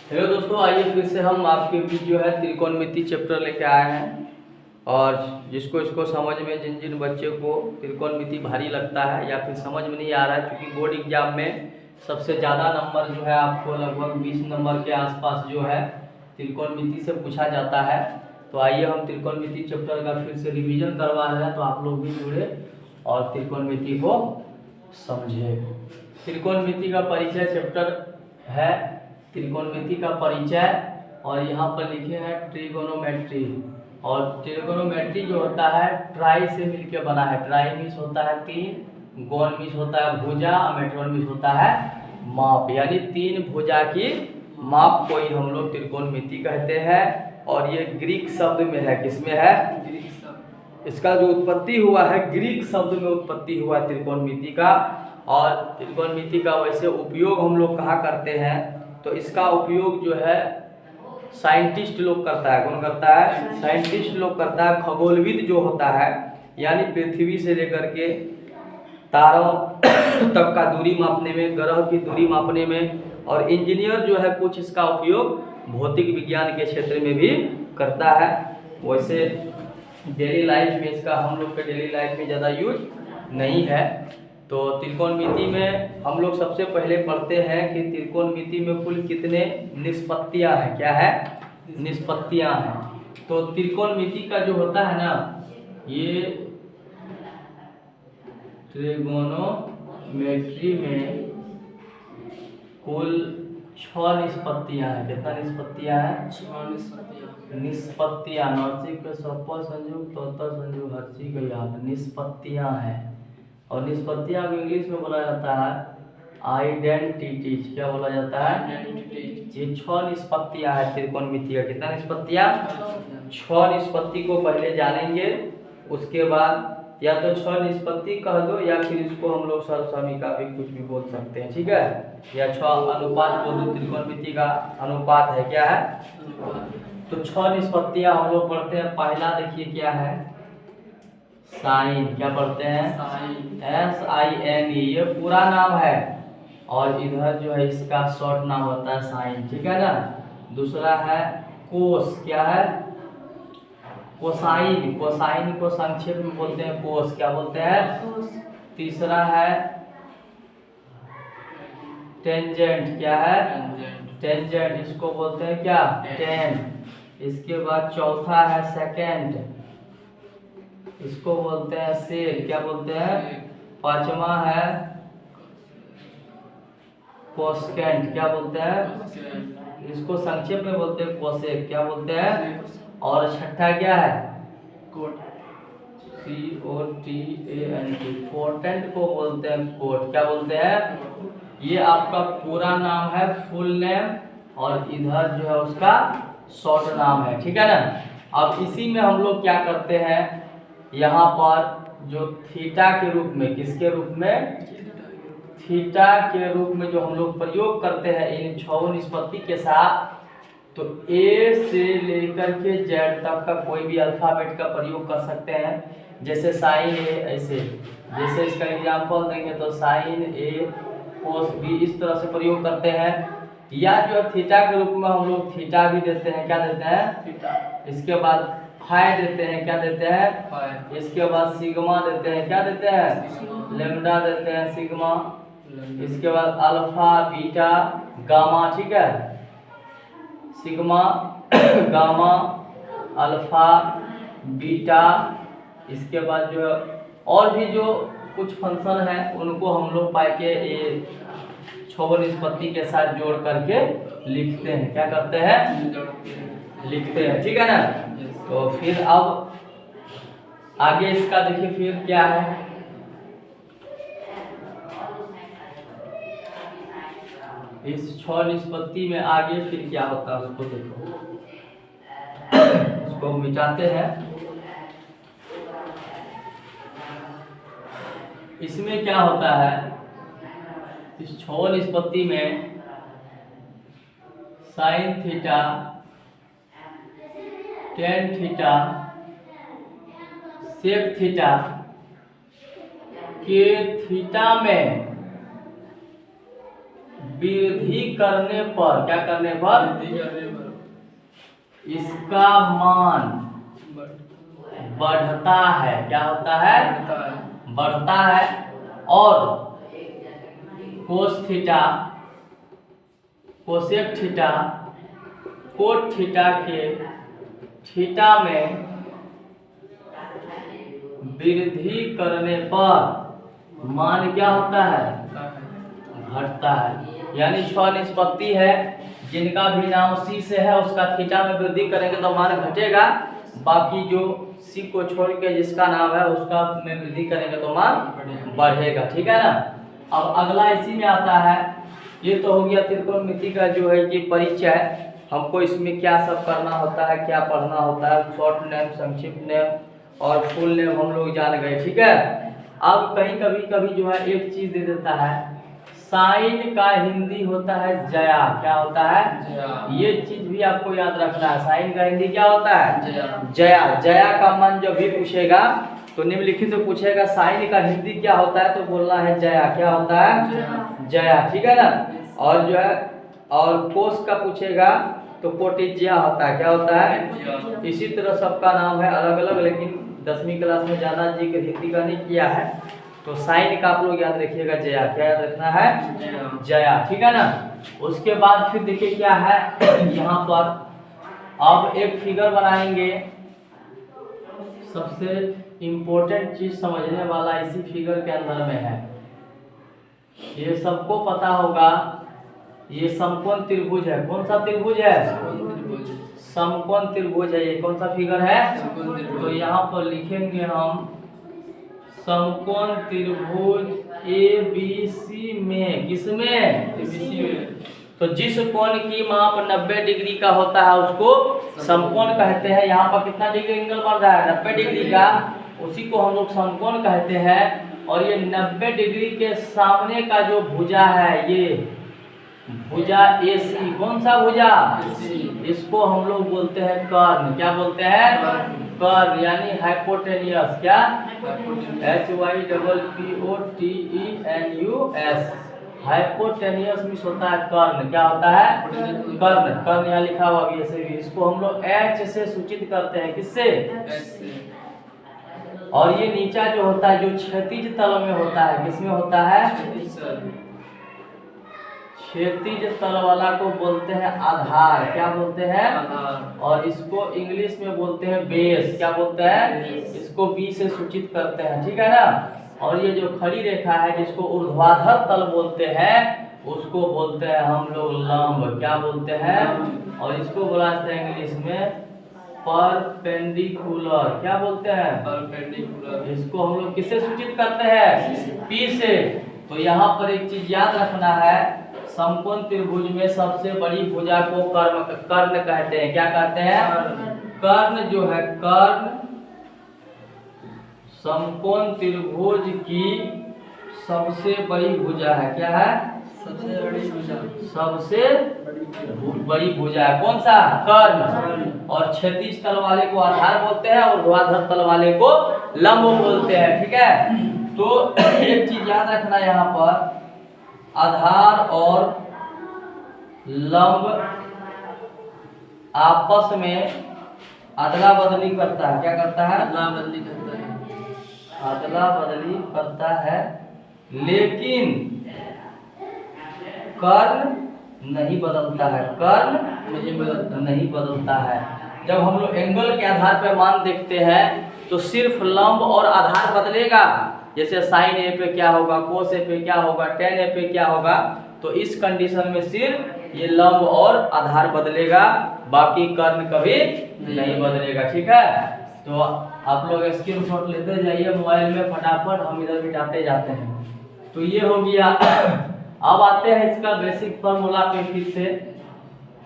Hello दोस्तों, आइए फिर से हम आपके बीच जो है त्रिकोणमिति चैप्टर लेके आए हैं। और जिसको इसको समझ में जिन जिन बच्चे को त्रिकोणमिति भारी लगता है या फिर समझ में नहीं आ रहा है, क्योंकि बोर्ड एग्जाम में सबसे ज़्यादा नंबर जो है आपको लगभग 20 नंबर के आसपास जो है त्रिकोणमिति से पूछा जाता है। तो आइए हम त्रिकोणमिति चैप्टर का फिर से रिविजन करवा रहे हैं, तो आप लोग भी जुड़े और त्रिकोणमिति को समझे। त्रिकोणमिति का परिचय चैप्टर है, त्रिकोणमिति का परिचय। और यहाँ पर लिखे हैं ट्रिगोनोमेट्री। और ट्रिगोनोमेट्री जो होता है ट्राई से मिलकर बना है। ट्राई मीन्स होता है तीन, गोन मीन्स होता है भुजा, मेट्रोन मीन्स होता है माप, यानी तीन भुजा की माप को ही हम लोग त्रिकोणमिति कहते हैं। और ये ग्रीक शब्द में है। किसमें है? इसका जो उत्पत्ति हुआ है ग्रीक शब्द में उत्पत्ति हुआ है त्रिकोणमिति का। और त्रिकोणमिति का वैसे उपयोग हम लोग कहाँ करते हैं, तो इसका उपयोग जो है साइंटिस्ट लोग करता है। कौन करता है? साइंटिस्ट लोग करता है। खगोलविद जो होता है, यानी पृथ्वी से लेकर के तारों तक का दूरी मापने में, ग्रह की दूरी मापने में। और इंजीनियर जो है कुछ इसका उपयोग भौतिक विज्ञान के क्षेत्र में भी करता है। वैसे डेली लाइफ में इसका हम लोग के डेली लाइफ में ज़्यादा यूज नहीं है। तो त्रिकोणमिति में हम लोग सबसे पहले पढ़ते हैं कि त्रिकोणमिति में कुल कितने निष्पत्तियां हैं। क्या है? निष्पत्तियां हैं। तो त्रिकोणमिति का जो होता है ना, ये त्रिगोनोमेट्री में कुल 6 निष्पत्तियां हैं। कितना निष्पत्तियां हैं? 6 निष्पत्तियां। नौसी के सप्पा संयुग, तोता संयुग, हर्षी के याद निष्पत्तियां हैं। और निष्पत्तियां को इंग्लिश में बोला जाता है आइडेंटिटीज। क्या बोला जाता है? ये 6 निष्पत्तियां हैं त्रिकोणमिति का। कितना निष्पत्तियां? 6 निष्पत्ति को पहले जानेंगे, उसके बाद या तो 6 निष्पत्ति कह दो या फिर इसको हम लोग सरसमी भी कुछ भी बोल सकते हैं। ठीक है? या 6 अनुपात बोल दो। त्रिकोणमिति का अनुपात है। क्या है? तो 6 निष्पत्तियां हम लोग पढ़ते हैं। पहला देखिए क्या है, साइन। क्या पढ़ते हैं? SINE। ये पूरा नाम है और इधर जो है इसका शॉर्ट नाम होता है साइन। ठीक है ना? दूसरा है कोस। क्या है? कोसाइन। कोसाइन को संक्षेप में बोलते हैं कोस। क्या बोलते हैं? तीसरा है टेंजेंट। क्या है? टेंजेंट। इसको बोलते हैं क्या? टेन। इसके बाद चौथा है सेकेंड, इसको बोलते हैं सेक। क्या बोलते हैं? पांचवा है कोसेकेंट। क्या बोलते हैं? इसको संक्षेप में बोलते हैं कोसेक। क्या बोलते हैं? और छठा क्या है? COTANT। कोटेंट को बोलते हैं कोट। क्या बोलते हैं? ये आपका पूरा नाम है, फुल नेम, और इधर जो है उसका शॉर्ट नाम है। ठीक है ना? अब इसी में हम लोग क्या करते हैं, यहाँ पर जो थीटा के रूप में, किसके रूप में? थीटा के रूप में जो हम लोग प्रयोग करते हैं इन 6 निष्पत्ति के साथ, तो A से लेकर के Z तक का कोई भी अल्फाबेट का प्रयोग कर सकते हैं। जैसे साइन A, ऐसे जैसे इसका एग्जांपल देंगे तो साइन A कोस B, इस तरह से प्रयोग करते हैं। या जो थीटा के रूप में हम लोग थीटा भी देते हैं। क्या देते हैं? थीटा। इसके बाद फाई देते हैं। क्या देते हैं? फाई। इसके बाद सिग्मा देते हैं। क्या देते हैं? लेमडा देते हैं, सिग्मा। इसके बाद अल्फा, बीटा, गामा। ठीक है? Sigma, gamma, alpha, beta. इसके बाद जो और भी जो कुछ फंक्शन है उनको हम लोग पाई के ये 6 निष्पत्ति के साथ जोड़ करके लिखते हैं। क्या करते हैं? लिखते हैं। ठीक है ना? तो फिर अब आगे इसका देखिए फिर क्या है। इस 6 निष्पत्ति में आगे फिर क्या होता है उसको देखो। उसको मिटाते हैं। इसमें क्या होता है, इस 6 निष्पत्ति में sine theta, tan theta, sec theta के थीटा में वृद्धि करने पर, क्या करने पर, इसका मान बढ़ता है। क्या होता है, बढ़ता है। और cos theta, cosec theta, cot theta के थीटा में वृद्धि करने पर मान क्या होता है, घटता है। यानी 6 निष्पत्ति है, जिनका भी नाम सी से है उसका थीटा में वृद्धि करेंगे तो मान घटेगा, बाकी जो सी को छोड़ के जिसका नाम है उसका में वृद्धि करेंगे तो मान बढ़ेगा। ठीक है ना। अब अगला इसी में आता है, ये तो हो गया त्रिकोणमिति का जो है कि परिचय। हमको इसमें क्या सब करना होता है, क्या पढ़ना होता है, शॉर्ट नेम, संक्षिप्त नेम और फुल नेम हम लोग जान गए। ठीक है। अब कहीं कभी जो है एक चीज दे देता है, साइन का हिंदी होता है जया। क्या होता है, ये चीज भी आपको याद रखना है। साइन का हिंदी क्या होता है, जया। जया का मान जब भी पूछेगा तो निम्नलिखित में पूछेगा साइन का हिंदी क्या होता है, तो बोलना है जया। क्या होता है, जया। ठीक है ना। और जो है और कोस का पूछेगा तो कोटिज्या होता है। क्या होता है, इसी तरह सबका नाम है अलग अलग, लेकिन 10वीं क्लास में ज्यादा जिक्र हिंदी का नहीं किया है। तो साइन का आप लोग याद रखिएगा जया। क्या याद रखना है, जया। ठीक है ना। उसके बाद फिर देखिए क्या है यहाँ पर, अब एक फिगर बनाएंगे। सबसे इम्पोर्टेंट चीज समझने वाला इसी फिगर के अंदर में है। ये सबको पता होगा, ये समकोण त्रिभुज है। कौन सा त्रिभुज है, समकोण त्रिभुज है। ये कौन सा फिगर है, तो यहाँ पर लिखेंगे हम समकोण त्रिभुज ABC में, किसमें, ABC में। तो जिस कोण की माप 90 डिग्री का होता है उसको समकोण कहते हैं। यहाँ पर कितना डिग्री एंगल बन रहा है, 90 डिग्री का, उसी को हम लोग समकोण कहते हैं। और ये 90 डिग्री के सामने का जो भुजा है, ये भुजा AC, कौन सा भुजा, इसको हम लोग बोलते हैं कर्ण। क्या बोलते हैं, कर्ण, यानी हाइपोटेनियस। क्या, HYPPOTENUS, हाइपोटेनियस मीन्स होता है कर्ण। क्या होता है, कर्ण। कर्ण यहाँ लिखा हुआ भी ऐसे भी, इसको हम लोग H से सूचित करते हैं। किससे, और ये नीचा जो होता है, जो क्षैतिज तल में होता है, किसमें होता है, क्षैतिज तल वाला को बोलते हैं आधार। क्या बोलते हैं, आधार। और इसको इंग्लिश में बोलते हैं बेस। क्या बोलते हैं, इसको बी से सूचित करते हैं। ठीक है ना। और ये जो खड़ी रेखा है जिसको ऊर्ध्वाधर तल बोलते हैं, उसको बोलते हैं हम लोग लंब। क्या बोलते हैं, और इसको बोला जाता है इंग्लिश में परपेंडिकुलर। क्या बोलते हैं, परपेंडिकुलर। इसको हम लोग किससे सूचित करते हैं, पी से। तो यहाँ पर एक चीज याद रखना है, समकोण त्रिभुज में सबसे बड़ी भुजा को कर्ण कहते हैं। क्या कहते हैं, कर्ण जो है, कर्ण समकोण त्रिभुज की सबसे बड़ी भुजा है। क्या है, सबसे बड़ी भुजा, सबसे बड़ी भुजा है। कौन सा, कर्ण। और क्षैतिज तल वाले को आधार बोलते हैं और ऊर्ध्वाधर तल वाले को लंब बोलते हैं। ठीक है। तो एक चीज याद रखना, यहाँ पर आधार और लंब आपस में अदला बदली करता है। क्या करता है, अदला बदली करता है, अदला बदली करता है, लेकिन कर्ण नहीं बदलता है। कर्ण नहीं बदलता है। जब हम लोग एंगल के आधार पर मान देखते हैं तो सिर्फ लंब और आधार बदलेगा। जैसे साइन ए पे क्या होगा, कोस ए पे क्या होगा, टेन ए पे क्या होगा। तो इस कंडीशन में सिर्फ ये लंब और आधार बदलेगा, बाकी कर्ण कभी नहीं बदलेगा। ठीक है। तो आप लोग स्क्रीनशॉट लेते जाइए मोबाइल में फटाफट, हम इधर मिटाते जाते हैं। तो ये हो गया। अब आते हैं इसका बेसिक फॉर्मूला पे फिर से।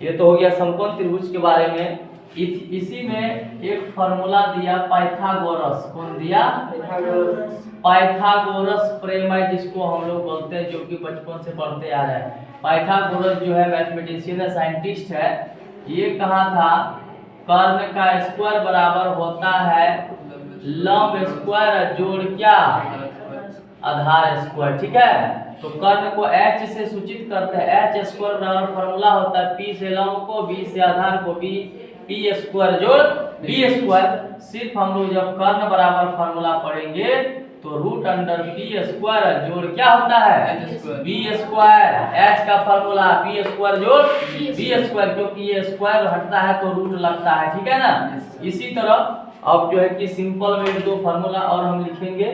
ये तो हो गया समकोण त्रिभुज के बारे में। इसी में एक फॉर्मूला दिया पाइथागोरस। कौन दिया, पाइथागोरस प्रमेय, जिसको हम लोग बोलते हैं, जो कि बचपन से पढ़ते आ रहे हैं। पाइथागोरस जो है मैथमेटिशियन है, साइंटिस्ट है। ये कहा था कर्ण का स्क्वायर बराबर होता है लंब स्क्वायर जोड़ क्या, आधार स्क्वायर। ठीक है। तो कर्ण को h से सूचित करते हैं। h स्क्वायर बराबर फॉर्मूला होता है p से लंब को, b से आधार को, p स्क्वायर जोड़ b स्क्वायर। सिर्फ हम लोग जब कर्ण बराबर फॉर्मूला पढ़ेंगे तो रूट अंडर p स्क्वायर जोड़ क्या होता है b स्क्वायर। h का फॉर्मूला p स्क्वायर जोड़ b स्क्वायर, क्योंकि ये स्क्वायर हटता है तो रूट लगता है, ठीक है ना। इसी तरह अब जो है कि सिंपल में दो फार्मूला और हम लिखेंगे,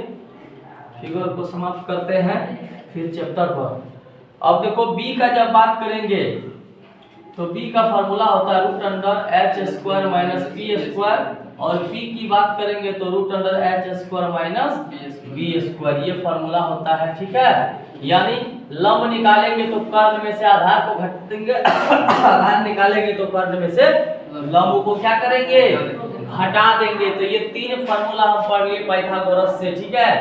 फिगर को समाप्त करते हैं फिर चैप्टर पर। अब देखो b का जब बात करेंगे तो b का फार्मूला होता है root under h square minus p square, और p की बात करेंगे तो root under h square minus b square, ये फार्मूला होता है, ठीक है। यानी लंब निकालेंगे तो कर्ण में से आधार को घटा देंगे, आधार निकालेंगे तो कर्ण में से लंब को क्या करेंगे हटा देंगे। तो ये तीन फार्मूला हम पढ़ लिए पाइथागोरस से, ठीक है,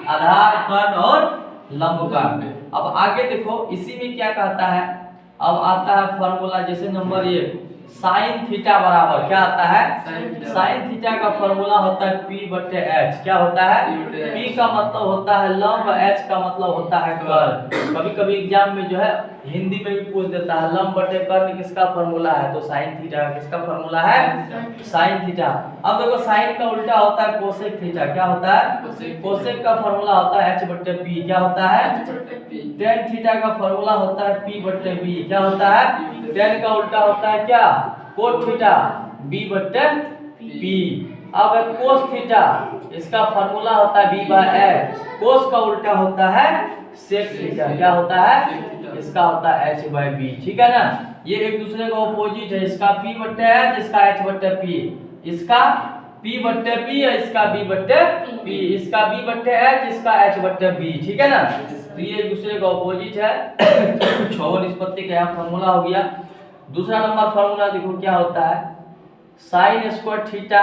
आधार, कर्ण और लंब का। अब आगे देखो इसी में क्या कहता है, अब आता है फार्मूला जैसे नंबर 1 साइन थीटा बराबर क्या आता है, साइन थीटा का फार्मूला होता है p बटे h। क्या होता है, p का मतलब होता है लंब, h का मतलब होता है कर्ण। कभी कभी एग्जाम में जो है हिंदी में भी पूछ देता है लंब बटे कर्ण किसका फार्मूला है, तो साइन थीटा किसका फार्मूला है, साइन थीटा। अब देखो साइन का उल्टा होता है कोसेक थीटा। क्या होता है, कोसेक का फार्मूला होता है h बटे p। क्या होता है, टेन थीटा का फार्मूला होता है p बटे b। क्या होता है, टेन का उल्टा होता है क्या, कोट थीटा b बटे p। अब कोस थीटा इसका फार्मूला होता है b बाय h। कोस का उल्टा होता है सेक थीटा। क्या होता है, इसका होता है h बाय b, ठीक है ना। ये एक दूसरे का ऑपोजिट है, इसका p बटे h, इसका h बटे p, इसका p बटे p है, इसका b बटे p, इसका b बटे h, इसका h बटे b, ठीक है ना। तो ये एक दूसरे का ऑपोजिट है। छह निष्पत्ति का यहाँ फार्मूला हो गया। दूसरा नंबर फार्मूला देखो क्या होता है, sign square theta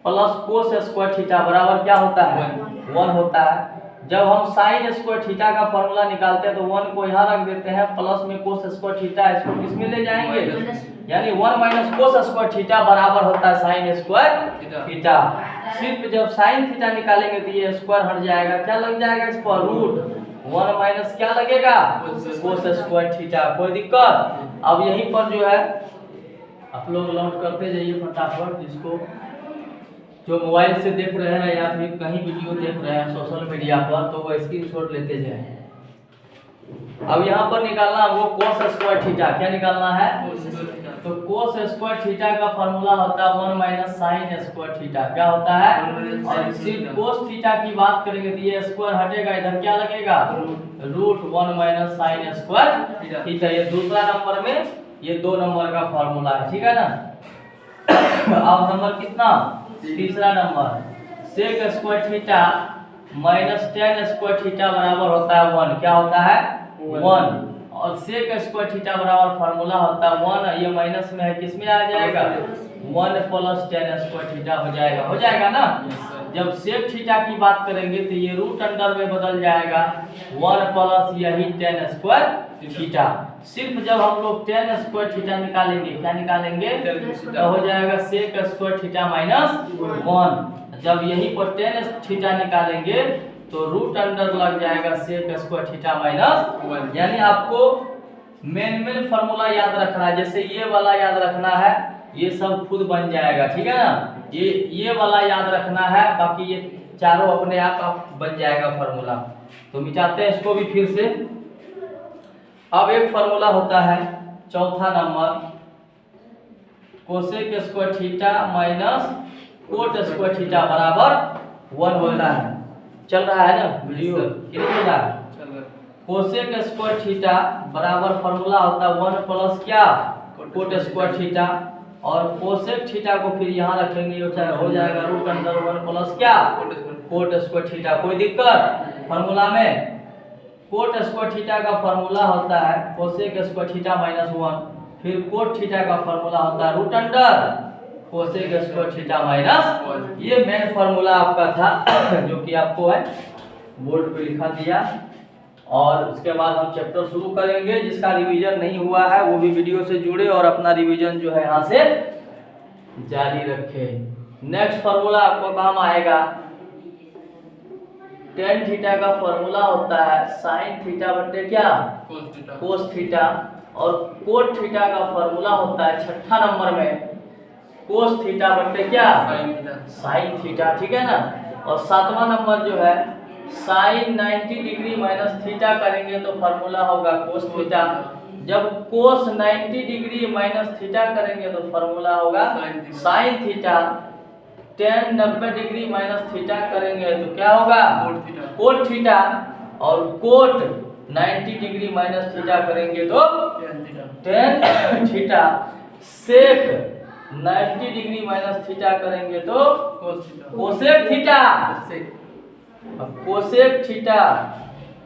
plus cos square theta बराबर क्या होता है, 1 होता है। जब हम साइन स्क्वायर थीटा का फार्मूला निकालते हैं तो 1 को यहाँ रख देते हैं, प्लस में कोस स्क्वायर थीटा, इसको किस में ले जाएंगे, यानी 1 माइनस कोस स्क्वायर थीटा बराबर होता है साइन स्क्वायर थीटा। सिर्फ जब साइन थीटा निकालेंगे तो ये स्क्वायर हट जाएगा, क्या लग जाएगा इस पर, रूट 1 माइनस क्या लगेगा, कोस स्क्वायर थीटा। कोई दिक्कत। अब यहीं पर जो है आप लोग नोट करते जाइए फटाफट, जिसको जो मोबाइल से देख रहे हैं या फिर कहीं वीडियो देख रहे हैं सोशल मीडिया पर, तो वो स्क्रीनशॉट लेते जाएं। अब यहाँ पर निकालना हमको कोस स्क्वायर थीटा। क्या निकालना है, तो कोस स्क्वायर थीटा का फार्मूला होता है 1 माइनस साइन स्क्वायर थीटा। क्या होता है, और सिर्फ कोस थीटा की बात करेंगे तो ये स्क्वायर हटेगा, इधर क्या लगेगा, root 1 minus sine square theta. ये दूसरा नंबर में ये 2 नंबर का फार्मूला है, ठीक है ना। अब नंबर कितना, तीसरा number, sec square theta minus tan square theta बराबर होता है 1। क्या होता है, 1। और सेक स्क्वायर थीटा बराबर फार्मूला होता है 1, ये माइनस में है, किस में आ जाएगा, 1 प्लस टेन स्क्वायर थीटा हो जाएगा ना। जब सेक थीटा की बात करेंगे तो ये रूट अंडर में बदल जाएगा, 1 प्लस यही टेन स्क्वायर थीटा। सिर्फ जब हम लोग टेन स्क्वायर थीटा निकालेंगे, क्या निकालेंगे, तो हो जाएगा सेक स्क्वायर थीटा माइनस 1। जब यहीं पर टेन थीटा निकालेंगे तो रूट अंडर लग जाएगा सेक स्क्वायर थीटा माइनस 1। यानी आपको मेन फार्मूला याद रखना है, जैसे ये वाला याद रखना है, ये सब खुद बन जाएगा, ठीक है ना। ये वाला याद रखना है, बाकी ये चारों अपने आप बन जाएगा फार्मूला। तो मिटाते हैं इसको भी फिर से। अब एक फार्मूला होता है चौथा number, cosec square theta minus cot square theta बराबर 1 हो रहा है। चल रहा है ना वीडियो, कितना चल रहा है, कोसेक स्क्वायर थीटा बराबर फार्मूला होता है 1 प्लस क्या, कोट स्क्वायर थीटा, और कोसेक थीटा को फिर यहाँ रखेंगे, हो जाएगा रूट अंडर 1 प्लस क्या, कोट स्क्वायर थीटा। कोई दिक्कत फार्मूला में, कोट स्क्वायर थीटा का फार्मूला होता है कोसेक स्क्वायर थीटा माइनस 1, फिर कोट थीटा का फार्मूला होता है root under cosec square theta minus 1। ये मेन फार्मूला आपका था जो कि आपको है बोर्ड पे लिखा दिया। और उसके बाद हम चैप्टर शुरू करेंगे। जिसका रिवीजन नहीं हुआ है वो भी वीडियो से जुड़े और अपना रिवीजन जो है यहाँ से जारी रखे। नेक्स्ट फार्मूला आपको काम आएगा टेन थीटा का फॉर्मूला होता है साइन थीटा बटे क्या, कोस थीटा। और कोट थीटा का फॉर्मूला होता है छठा नंबर में कोस थीटा बटे क्या, साइन थीटा, ठीक है ना। और सातवां नंबर जो है साइन 90 डिग्री माइनस थीटा करेंगे तो फॉर्मूला होगा कोस थीटा। जब कोस 90 डिग्री माइनस थीटा करेंगे तो फॉर्मूला होगा sign theta. Ten 90 degree minus theta करेंगे तो क्या होगा, कोट थीटा। और कोट 90 डिग्री माइनस थीटा करेंगे तो टेन थीटा। सेक 90 डिग्री माइनस थीटा करेंगे तो cosec theta. Cosec theta,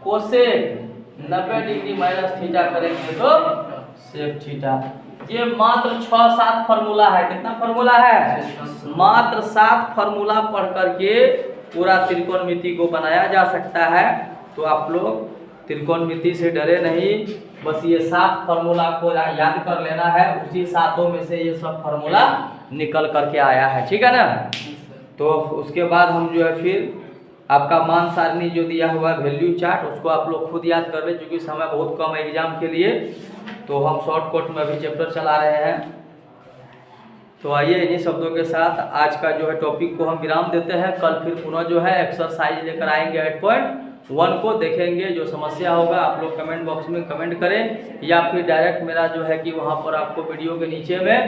cosec 90 degree minus theta करेंगे तो सेक थीटा। ये मात्र 6-7 फार्मूला है। कितना फार्मूला है, मात्र 7 फार्मूला पढ़ करके पूरा त्रिकोणमिति को बनाया जा सकता है। तो आप लोग त्रिकोणमिति से डरे नहीं, बस ये 7 फार्मूला को याद कर लेना है। उसी 7 में से ये सब फार्मूला निकल करके आया है, ठीक है ना। तो उसके बाद हम जो है फिर आपका मान सारणी जो दिया हुआ है वैल्यू चार्ट, उसको आप लोग खुद याद कर ले, क्योंकि समय बहुत कम है एग्जाम के लिए। तो हम शॉर्टकट में अभी चैप्टर चला रहे हैं। तो आइए इन्हीं शब्दों के साथ आज का जो है टॉपिक को हम विराम देते हैं। कल फिर पुनः जो है एक्सरसाइज लेकर आएंगे 8.1 को देखेंगे। जो समस्या होगा आप लोग कमेंट बॉक्स में कमेंट करें, या फिर डायरेक्ट मेरा जो है कि वहाँ पर आपको वीडियो के नीचे में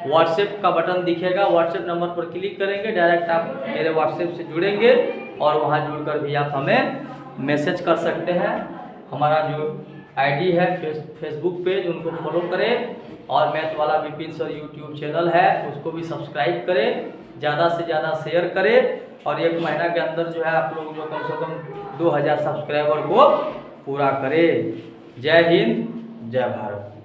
व्हाट्सएप का बटन दिखेगा, व्हाट्सएप नंबर पर क्लिक करेंगे, डायरेक्ट आप मेरे व्हाट्सएप से जुड़ेंगे और वहाँ जुड़कर भी आप हमें मैसेज कर सकते हैं। हमारा जो आईडी है फेसबुक पेज, उनको फॉलो करें। और मैथ वाला विपिन सर यूट्यूब चैनल है, उसको भी सब्सक्राइब करें, ज़्यादा से ज़्यादा शेयर करें। और 1 महीना के अंदर जो है आप लोग जो कम से कम 2000 सब्सक्राइबर को पूरा करें। जय हिंद, जय भारत।